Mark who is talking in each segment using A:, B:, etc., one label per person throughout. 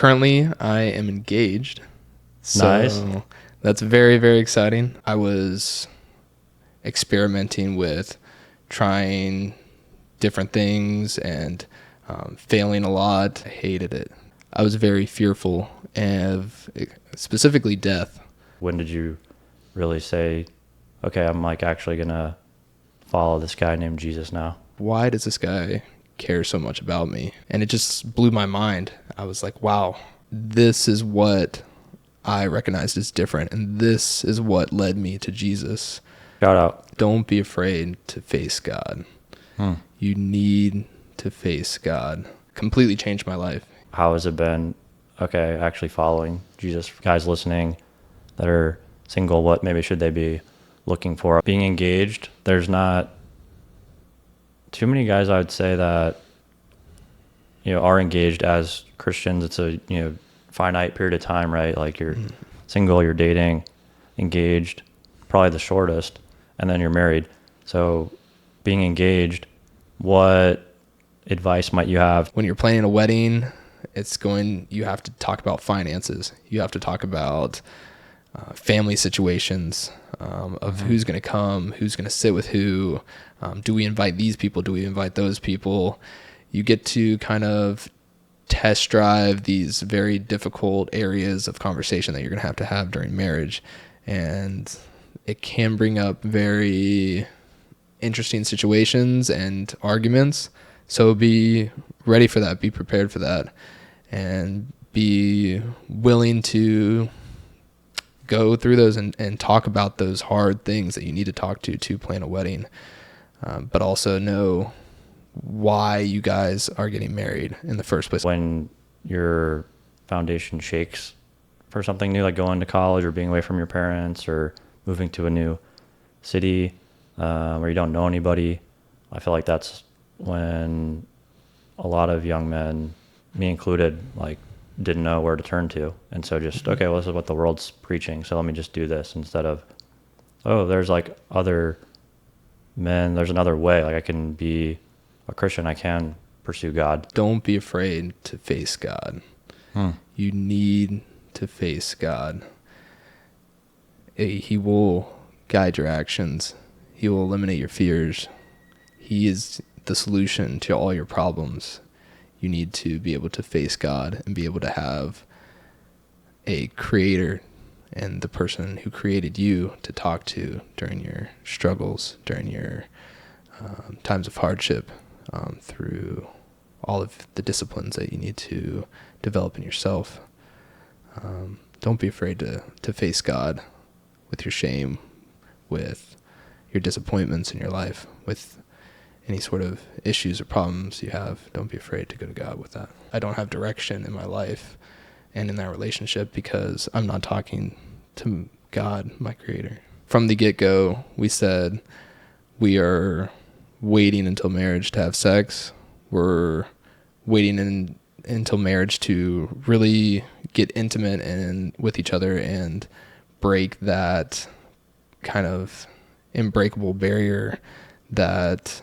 A: Currently, I am engaged. So
B: Nice.
A: that's very, very exciting. I was experimenting with trying different things and failing a lot. I hated it. I was very fearful of specifically death.
B: When did you really say, okay, I'm like actually going to follow this guy named Jesus now?
A: Why does this guy care so much about me? And it just blew my mind. I was like, wow, this is what I recognized as different. And this is what led me to Jesus.
B: Shout out.
A: Don't be afraid to face God. You need to face God. Completely changed my life.
B: How has it been, okay, actually following Jesus? Guys listening that are single, what maybe should they be looking for? Being engaged, there's not too many guys, I would say, that are engaged as Christians. It's a finite period of time, right? Like you're single, you're dating, engaged, probably the shortest, and then you're married. So being engaged, what advice might you have?
A: When you're planning a wedding, you have to talk about finances. You have to talk about family situations of who's going to come, who's going to sit with who. Do we invite these people? Do we invite those people? You get to kind of test drive these very difficult areas of conversation that you're going to have during marriage. And it can bring up very interesting situations and arguments. So be ready for that. Be prepared for that. And be willing to go through those and talk about those hard things that you need to talk to plan a wedding. But also know why you guys are getting married in the first place.
B: When your foundation shakes for something new, like going to college or being away from your parents or moving to a new city where you don't know anybody, I feel like that's when a lot of young men, me included, like didn't know where to turn to. And so just, okay, well, this is what the world's preaching, so let me just do this, instead of, oh, there's like other men, there's another way. Like I can be a Christian, I can pursue God.
A: Don't be afraid to face God. You need to face God. He will guide your actions. He will eliminate your fears. He is the solution to all your problems. You need to be able to face God and be able to have a creator and the person who created you to talk to during your struggles, during your times of hardship, through all of the disciplines that you need to develop in yourself. Don't be afraid to face God with your shame, with your disappointments in your life, with any sort of issues or problems you have. Don't be afraid to go to God with that. I don't have direction in my life and in that relationship because I'm not talking to God, my creator. From the get-go, we said we are waiting until marriage to have sex. We're waiting until marriage to really get intimate and with each other and break that kind of unbreakable barrier that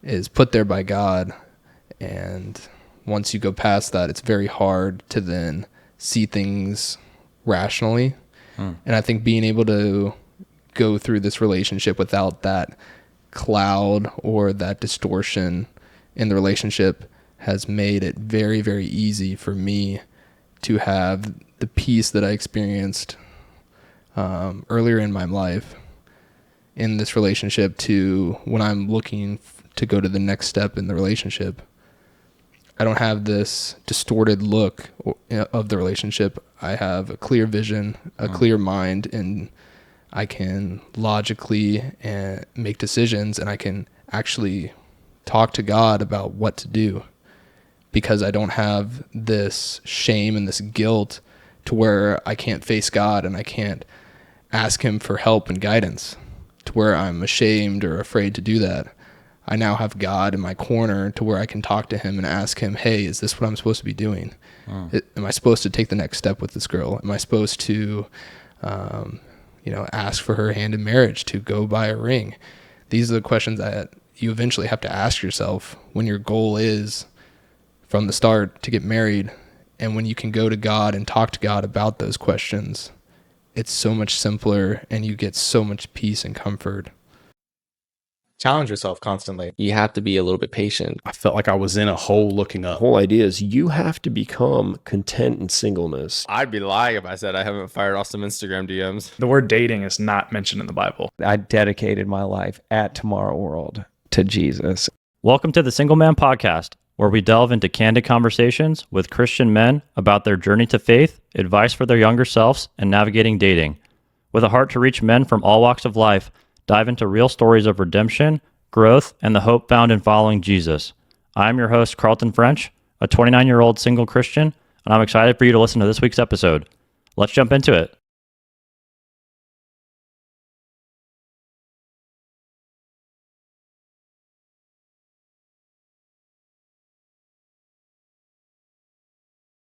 A: is put there by God. And once you go past that, it's very hard to then see things rationally. And I think being able to go through this relationship without that cloud or that distortion in the relationship has made it very, very easy for me to have the peace that I experienced earlier in my life in this relationship to when I'm looking to go to the next step in the relationship. I don't have this distorted look of the relationship. I have a clear vision, a clear mind, and I can logically make decisions, and I can actually talk to God about what to do because I don't have this shame and this guilt to where I can't face God and I can't ask him for help and guidance, to where I'm ashamed or afraid to do that. I now have God in my corner to where I can talk to him and ask him, hey, is this what I'm supposed to be doing? Am I supposed to take the next step with this girl? Am I supposed to, ask for her hand in marriage, to go buy a ring? These are the questions that you eventually have to ask yourself when your goal is from the start to get married And when you can go to God and talk to God about those questions, it's so much simpler and you get so much peace and comfort.
C: Challenge yourself constantly.
D: You have to be a little bit patient.
E: I felt like I was in a hole looking
F: The
E: up.
F: whole idea is you have to become content in singleness.
D: I'd be lying if I said I haven't fired off some Instagram DMs.
G: The word dating is not mentioned in the Bible.
H: I dedicated my life at Tomorrow World to Jesus.
B: Welcome to the Single Man Podcast, where we delve into candid conversations with Christian men about their journey to faith, advice for their younger selves, and navigating dating. With a heart to reach men from all walks of life, dive into real stories of redemption, growth, and the hope found in following Jesus. I'm your host, Carlton French, a 29-year-old single Christian, and I'm excited for you to listen to this week's episode. Let's jump into it.